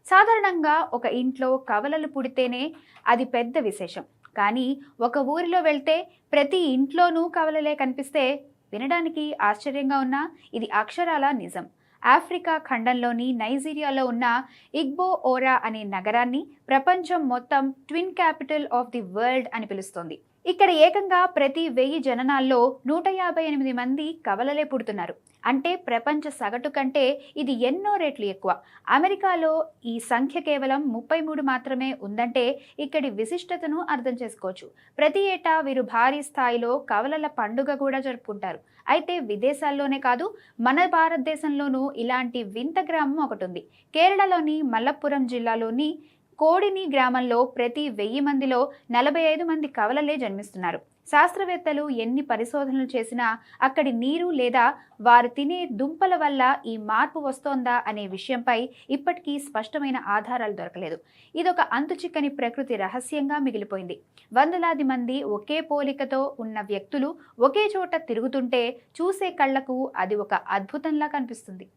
సాధారణంగా ఒక ఇంట్లో కవలలు పుడితేనే అది పెద్ద విశేషం. కానీ ఒక ఊరిలో వెళ్తే ప్రతి ఇంట్లోనూ కవలలే కనిపిస్తే వినడానికి ఆశ్చర్యంగా ఉన్నా ఇది అక్షరాల నిజం. ఆఫ్రికా ఖండంలోని నైజీరియాలో ఉన్న ఇగ్బో ఓరా అనే నగరాన్ని ప్రపంచం మొత్తం twin capital of the world అని పిలుస్తోంది. ఇక్కడ ఏకంగా ప్రతి 1000 జననాల్లో 158 మంది కవలలే పుడుతున్నారు. అంటే ప్రపంచ సగటు కంటే ఇది ఎన్నో రెట్లు ఎక్కువ. అమెరికాలో ఈ సంఖ్య కేవలం 33 మాత్రమే ఉందంటే ఇక్కడి విశిష్టతను అర్థం చేసుకోవచ్చు. ప్రతి ఏటా వీరు భారీ స్థాయిలో కవలల పండుగ కూడా జరుపుకుంటారు. అయితే విదేశాల్లోనే కాదు, మన భారతదేశంలోనూ ఇలాంటి వింత గ్రామం ఒకటి ఉంది. కేరళలోని మలప్పురం జిల్లాలోని కోడిని గ్రామంలో ప్రతి 1000 మందిలో 45 మంది కవలలే జన్మిస్తున్నారు. శాస్త్రవేత్తలు ఎన్ని పరిశోధనలు చేసినా అక్కడి నీరు లేదా వారు తినే దుంపల వల్ల ఈ మార్పు వస్తోందా అనే విషయంపై ఇప్పటికీ స్పష్టమైన ఆధారాలు దొరకలేదు. ఇదొక అంతుచిక్కని ప్రకృతి రహస్యంగా మిగిలిపోయింది. వందలాది మంది ఒకే పోలికతో ఉన్న వ్యక్తులు ఒకే చోట తిరుగుతుంటే చూసే కళ్లకు అది ఒక అద్భుతంలా కనిపిస్తుంది.